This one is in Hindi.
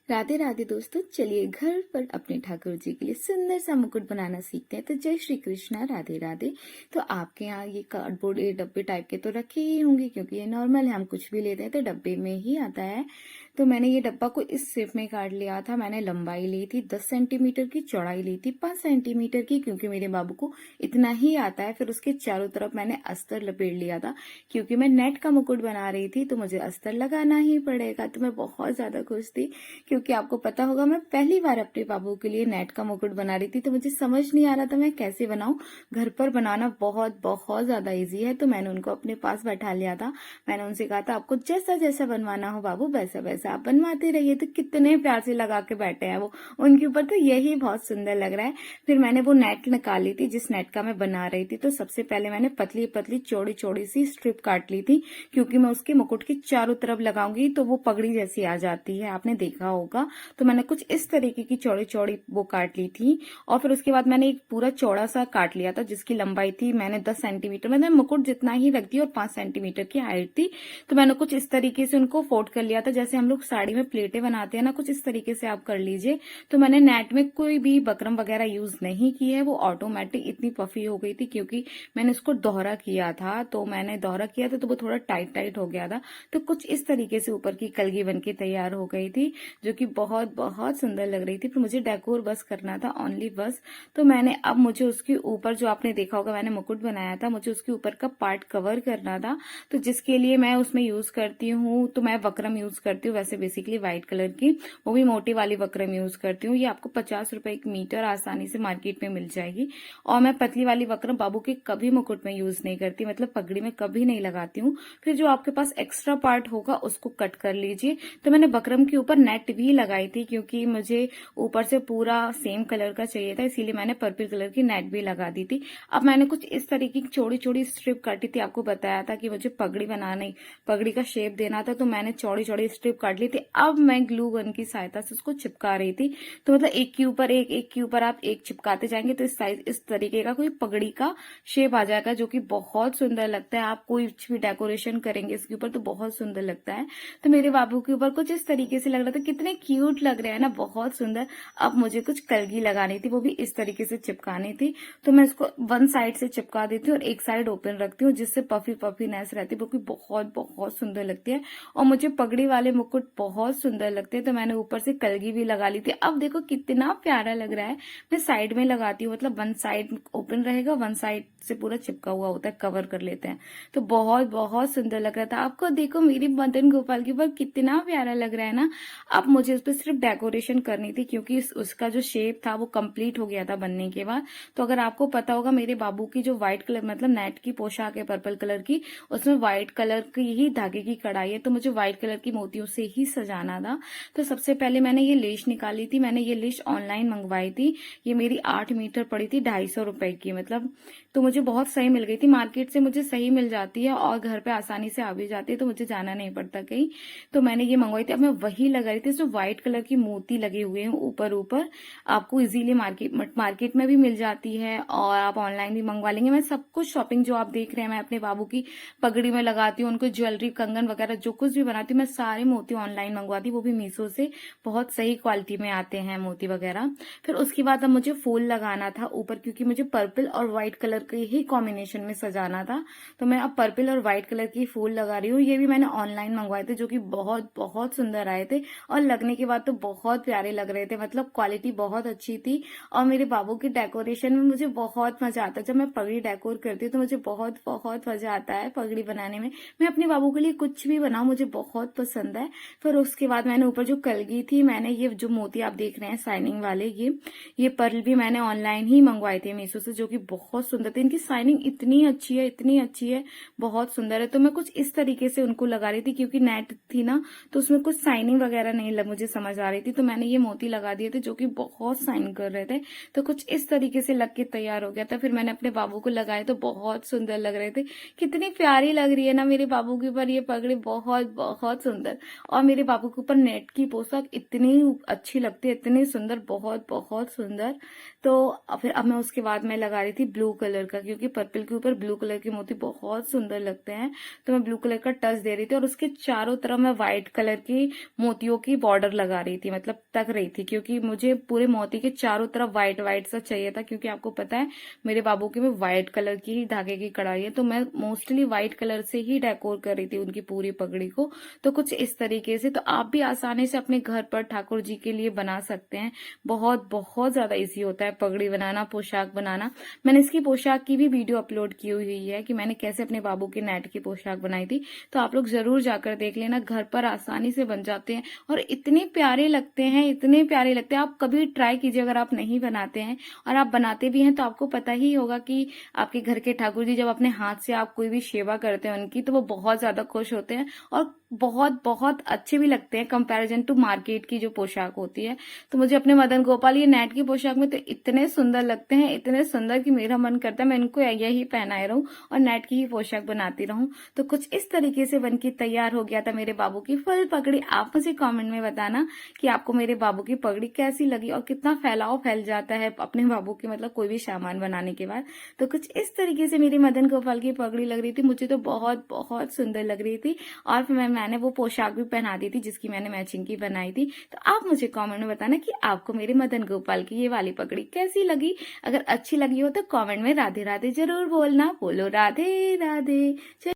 राधे राधे दोस्तों, चलिए घर पर अपने ठाकुर जी के लिए सुंदर सा मुकुट बनाना सीखते हैं। तो जय श्री कृष्णा, राधे राधे। तो आपके यहाँ ये कार्डबोर्ड ये डब्बे टाइप के तो रखे ही होंगे, क्योंकि ये नॉर्मल है, हम कुछ भी लेते हैं तो डब्बे में ही आता है। तो मैंने ये डब्बा को इस शेप में काट लिया था। मैंने लंबाई ली थी 10 सेंटीमीटर की, चौड़ाई ली थी 5 सेंटीमीटर की, क्योंकि मेरे बाबू को इतना ही आता है। फिर उसके चारों तरफ मैंने अस्तर लपेट लिया था, क्योंकि मैं नेट का मुकुट बना रही थी तो मुझे अस्तर लगाना ही पड़ेगा। तो मैं बहुत ज्यादा खुश थी, क्योंकि आपको पता होगा मैं पहली बार अपने बाबू के लिए नेट का मुकुट बना रही थी, तो मुझे समझ नहीं आ रहा था मैं कैसे बनाऊं। घर पर बनाना बहुत बहुत ज्यादा इजी है। तो मैंने उनको अपने पास बैठा लिया था। मैंने उनसे कहा था आपको जैसा जैसा बनवाना हो बाबू वैसा वैसा आप बनवाते रहिए। तो कितने प्यार से लगा के बैठे हैं वो, उनके ऊपर तो यही बहुत सुंदर लग रहा है। फिर मैंने वो नेट निकाली थी जिस नेट का मैं बना रही थी। तो सबसे पहले मैंने पतली पतली चौड़ी चौड़ी सी स्ट्रिप काट ली थी, क्योंकि मैं उसके मुकुट के चारों तरफ लगाऊंगी तो वो पगड़ी जैसी आ जाती है, आपने देखा होगा। तो मैंने कुछ इस तरीके की चौड़ी चौड़ी वो काट ली थी। और फिर उसके बाद मैंने एक पूरा चौड़ा सा काट लिया था जिसकी लंबाई थी मैंने 10 सेंटीमीटर, मैंने मुकुट जितना ही रख दी और 5 सेंटीमीटर की हाइट थी। तो मैंने कुछ इस तरीके से उनको फोल्ड कर लिया था, जैसे हम लोग साड़ी में प्लेटें बनाते हैं ना, कुछ इस तरीके से आप कर लीजिए। तो मैंने नेट में कोई भी बकरम वगैरह यूज नहीं की है, वो ऑटोमेटिक इतनी पफी हो गई थी, क्योंकि मैंने उसको दोहरा किया था। तो मैंने दोहरा किया था तो वो थोड़ा टाइट टाइट हो गया था। तो कुछ इस तरीके से ऊपर की कलगी बन के तैयार हो गई थी, जो कि बहुत बहुत सुंदर लग रही थी। फिर मुझे डेकोर बस करना था, ओनली बस। तो मैंने अब मुझे उसके ऊपर जो आपने देखा होगा मैंने मुकुट बनाया था, मुझे उसके ऊपर का पार्ट कवर करना था। तो जिसके लिए मैं उसमें यूज करती हूँ, तो मैं वक्रम यूज करती हूँ वैसे बेसिकली व्हाइट कलर की, वो भी मोटी वाली वक्रम यूज करती हूँ। ये आपको 50 रुपए एक मीटर आसानी से मार्केट में मिल जाएगी। और मैं पतली वाली वक्रम बाबू के कभी मुकुट में यूज नहीं करती, मतलब पगड़ी में कभी नहीं लगाती हूँ। फिर जो आपके पास एक्स्ट्रा पार्ट होगा उसको कट कर लीजिए। तो मैंने वक्रम के ऊपर नेट भी लगाई थी, क्योंकि मुझे ऊपर से पूरा सेम कलर का चाहिए था, इसीलिए मैंने पर्पल कलर की नेट भी लगा दी थी। अब मैंने कुछ इस तरीके की छोटी छोटी स्ट्रिप काटी थी, आपको बताया था कि मुझे पगड़ी बनानी, पगड़ी का शेप देना था, तो मैंने चौड़ी चौड़ी स्ट्रिप काट ली थी। अब मैं ग्लू गन की सहायता से उसको चिपका रही थी। तो मतलब एक के ऊपर एक, एक के ऊपर आप एक चिपकाते जाएंगे तो इस तरीके का कोई पगड़ी का शेप आ जाएगा, जो कि बहुत सुंदर लगता है। आप कोई भी डेकोरेशन करेंगे इसके ऊपर तो बहुत सुंदर लगता है। तो मेरे बाबू के ऊपर कुछ इस तरीके से लग रहा था, कितने क्यूट लग रहे हैं ना, बहुत सुंदर। अब मुझे कुछ कलगी लगानी थी, वो भी इस तरीके से चिपकानी थी। तो मैं इसको वन साइड से चिपका देती हूँ और एक साइड ओपन रखती हूँ, जिससे पफी पफी नेस रहती है, वो भी बहुत बहुत सुंदर लगती है। और मुझे पगड़ी वाले मुकुट बहुत सुंदर लगते हैं, तो मैंने ऊपर से कलगी भी लगा ली थी। अब देखो कितना प्यारा लग रहा है। मैं साइड में लगाती हूँ, मतलब वन साइड ओपन रहेगा, वन साइड से पूरा चिपका हुआ होता है, कवर कर लेते हैं। तो बहुत बहुत सुंदर लग रहा था। आपको देखो मेरी मदन गोपाल के ऊपर कितना प्यारा लग रहा है ना। अब मुझे उस पर सिर्फ डेकोरेशन करनी थी, क्योंकि उसका जो शेप था वो कंप्लीट हो गया था बनने के बाद। तो अगर आपको पता होगा मेरे बाबू की जो व्हाइट कलर मतलब नेट की पोशाक है पर्पल कलर की, उसमें व्हाइट कलर की ही धागे की कढ़ाई है, तो मुझे व्हाइट कलर की मोतियों से ही सजाना था। तो सबसे पहले मैंने ये लेस निकाली थी, मैंने ये लेस ऑनलाइन मंगवाई थी। ये मेरी 8 मीटर पड़ी थी 250 रुपए की, मतलब तो मुझे बहुत सही मिल गई थी। मार्केट से मुझे सही मिल जाती है और घर पे आसानी से आ भी जाती है, तो मुझे जाना नहीं पड़ता कहीं। तो मैंने ये मंगवाई थी। अब मैं वही लगाई थी, इसमें व्हाइट कलर की मोती लगे हुए हैं ऊपर ऊपर, आपको इजीली मार्केट में भी मिल जाती है और आप ऑनलाइन भी मंगवा लेंगे। मैं सब कुछ शॉपिंग जो आप देख रहे हैं मैं अपने बाबू की पगड़ी में लगाती हूँ, उनको ज्वेलरी कंगन वगैरह जो कुछ भी बनाती हूँ मैं सारे मोती ऑनलाइन मंगवाती हूँ, वो भी मीशो से। बहुत सही क्वालिटी में आते हैं मोती वगैरह। फिर उसके बाद अब मुझे फूल लगाना था ऊपर, क्योंकि मुझे पर्पल और व्हाइट कलर के ही कॉम्बिनेशन में सजाना था। तो मैं अब पर्पल और व्हाइट कलर की फूल लगा रही हूँ। ये भी मैंने ऑनलाइन मंगवाए थे, जो कि बहुत बहुत सुंदर आए थे और लगने के बाद तो बहुत प्यारे लग रहे थे, मतलब क्वालिटी बहुत अच्छी थी। और मेरे बाबू के डेकोरेशन में मुझे बहुत मजा आता है। जब मैं पगड़ी डेकोर करती हूँ तो मुझे बहुत बहुत मजा आता है पगड़ी बनाने में। मैं अपने बाबू के लिए कुछ भी बनाऊं मुझे बहुत पसंद है। फिर उसके बाद मैंने ऊपर जो कलगी थी, मैंने ये जो मोती आप देख रहे हैं शाइनिंग वाले, ये पर्ल भी मैंने ऑनलाइन ही मंगवाए थे मीशो से, जो कि बहुत सुंदर थे। इनकी शाइनिंग इतनी अच्छी है, इतनी अच्छी है, बहुत सुंदर है। तो मैं कुछ इस तरीके से उनको लगा रही थी, क्योंकि नेट थी ना तो उसमें कुछ शाइनिंग वगैरह नहीं मुझे समझ आ रही थी। तो मैंने ये मोती लगा दिए थे जो कि बहुत शाइन कर रहे थे। तो कुछ इस तरीके से लग के तैयार हो गया था। फिर मैंने अपने बाबू को लगाए तो बहुत सुंदर लग रहे थे। कितनी प्यारी लग रही है ना मेरे बाबू के ऊपर ये पगड़ी, बहुत बहुत सुंदर। और मेरे बाबू के ऊपर नेट की पोशाक इतनी अच्छी लगती है, इतनी सुंदर, बहुत बहुत सुंदर। तो फिर अब मैं उसके बाद मैं लगा रही थी ब्लू कलर का, क्योंकि पर्पल के ऊपर ब्लू कलर के मोती बहुत सुंदर लगते हैं। तो मैं ब्लू कलर का टच दे रही थी और उसके चारों तरफ मैं व्हाइट कलर की मोतियों की बॉर्डर लगा रही थी, मतलब तक रही थी, क्योंकि मुझे पूरे मोती के चारों तरफ व्हाइट व्हाइट सा चाहिए था। क्योंकि आपको पता है मेरे बाबू के में व्हाइट कलर की ही धागे की कढ़ाई है, तो मैं मोस्टली व्हाइट कलर से ही डेकोर कर रही थी उनकी पूरी पगड़ी को। तो कुछ इस तरीके से, तो आप भी आसानी से अपने घर पर ठाकुर जी के लिए बना सकते हैं। बहुत बहुत ज्यादा इजी होता है पगड़ी बनाना, पोशाक बनाना। मैंने इसकी पोशाक की भी वीडियो अपलोड की हुई है कि मैंने कैसे अपने बाबू के नेट की पोशाक बनाई थी, तो आप लोग जरूर जाकर देख लेना। घर पर आसानी से बन जाते हैं और इतने प्यारे लगते हैं, इतने प्यारे लगते हैं। आप कभी ट्राई कीजिए अगर आप नहीं बनाते हैं, और आप बनाते भी हैं तो आपको पता ही होगा कि आपके घर के ठाकुर जी जब अपने हाथ से आप कोई भी सेवा करते हैं उनकी, तो वो बहुत ज्यादा खुश होते हैं और बहुत बहुत अच्छे भी लगते हैं कंपैरिजन टू मार्केट की जो पोशाक होती है। तो मुझे अपने मदन गोपाल ये नेट की पोशाक में तो इतने सुंदर लगते हैं, इतने सुंदर कि मेरा मन करता है मैं इनको यही पहनाए रहूं और नेट की ही पोशाक बनाती रहूं। तो कुछ इस तरीके से बनके तैयार हो गया था मेरे बाबू की फुल पगड़ी। आप मुझे कमेंट में बताना कि आपको मेरे बाबू की पगड़ी कैसी लगी और कितना फैलाव फैल जाता है अपने बाबू की, मतलब कोई भी सामान बनाने के बाद। तो कुछ इस तरीके से मेरी मदन गोपाल की पगड़ी लग रही थी, मुझे तो बहुत बहुत सुंदर लग रही थी। और फिर मैंने वो पोशाक भी पहना दी थी जिसकी मैंने मैचिंग की बनाई थी। तो आप मुझे कमेंट में बताना कि आपको मेरे मदन गोपाल की ये वाली पगड़ी कैसी लगी। अगर अच्छी लगी हो तो कमेंट में राधे राधे जरूर बोलना। बोलो राधे राधे।